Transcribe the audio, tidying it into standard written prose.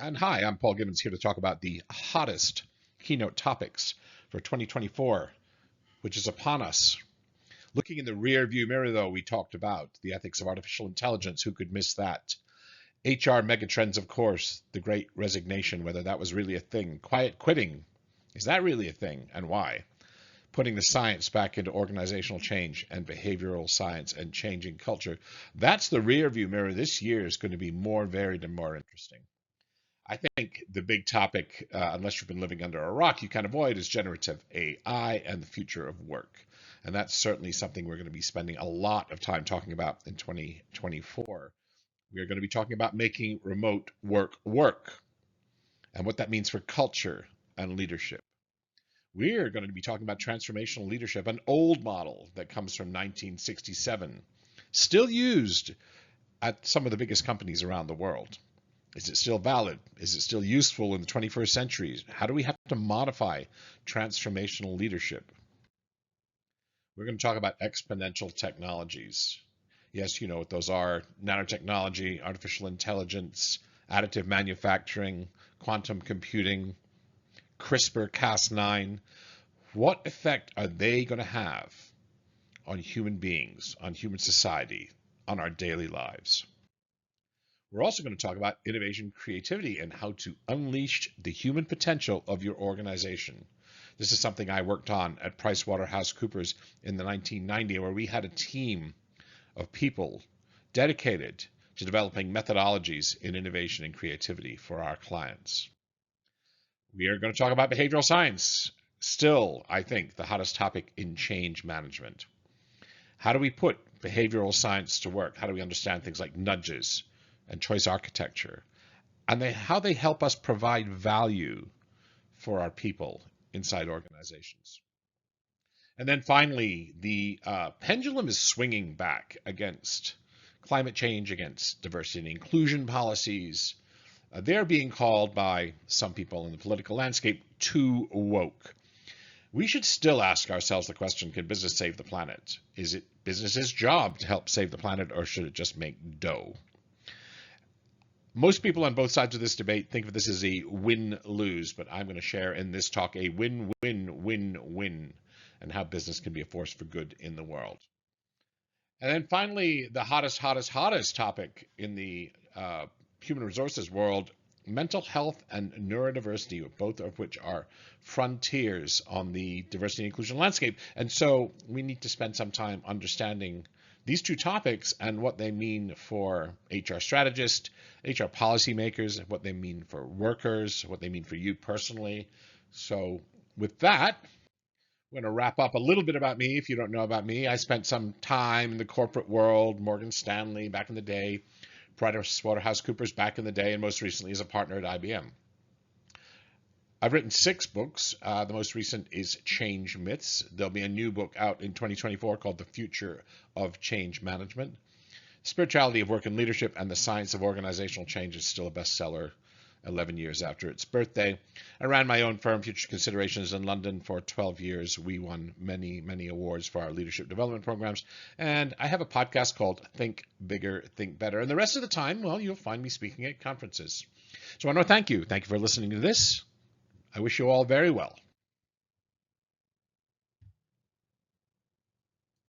And hi, I'm Paul Gibbons here to talk about the hottest keynote topics for 2024, which is upon us. Looking in the rear view mirror, though, we talked about the ethics of artificial intelligence. Who could miss that? HR megatrends, of course, the Great Resignation, whether that was really a thing. Quiet quitting, is that really a thing, and why? Putting the science back into organizational change and behavioral science and changing culture. That's the rear view mirror. This year is going to be more varied and more interesting. I think the big topic, unless you've been living under a rock, you can't avoid is generative AI and the future of work. And that's certainly something we're going to be spending a lot of time talking about in 2024. We are going to be talking about making remote work work and what that means for culture and leadership. We're going to be talking about transformational leadership, an old model that comes from 1967, still used at some of the biggest companies around the world. Is it still valid? Is it still useful in the 21st century? How do we have to modify transformational leadership? We're going to talk about exponential technologies. Yes, you know what those are: nanotechnology, artificial intelligence, additive manufacturing, quantum computing, CRISPR, Cas9. What effect are they going to have on human beings, on human society, on our daily lives? We're also going to talk about innovation, creativity, and how to unleash the human potential of your organization. This is something I worked on at PricewaterhouseCoopers in the 1990s, where we had a team of people dedicated to developing methodologies in innovation and creativity for our clients. We are going to talk about behavioral science. Still, I think, the hottest topic in change management. How do we put behavioral science to work? How do we understand things like nudges and choice architecture, and how they help us provide value for our people inside organizations? And then finally, the pendulum is swinging back against climate change, against diversity and inclusion policies. They're being called by some people in the political landscape too woke. We should still ask ourselves the question, can business save the planet? Is it business's job to help save the planet, or should it just make dough? Most people on both sides of this debate think of this as a win-lose, but I'm going to share in this talk a win-win-win-win and how business can be a force for good in the world. And then finally, the hottest topic in the human resources world, mental health and neurodiversity, both of which are frontiers on the diversity and inclusion landscape. And so we need to spend some time understanding these two topics and what they mean for HR strategists, HR policymakers, what they mean for workers, what they mean for you personally. So with that, I'm going to wrap up a little bit about me. If you don't know about me, I spent some time in the corporate world, Morgan Stanley back in the day, PricewaterhouseCoopers back in the day, and most recently as a partner at IBM. I've written 6 books. The most recent is Change Myths. There'll be a new book out in 2024 called The Future of Change Management. Spirituality of Work and Leadership and the Science of Organizational Change is still a bestseller 11 years after its birthday. I ran my own firm, Future Considerations, in London for 12 years. We won many, many awards for our leadership development programs. And I have a podcast called Think Bigger, Think Better. And the rest of the time, well, you'll find me speaking at conferences. So I want to thank you. Thank you for listening to this. I wish you all very well.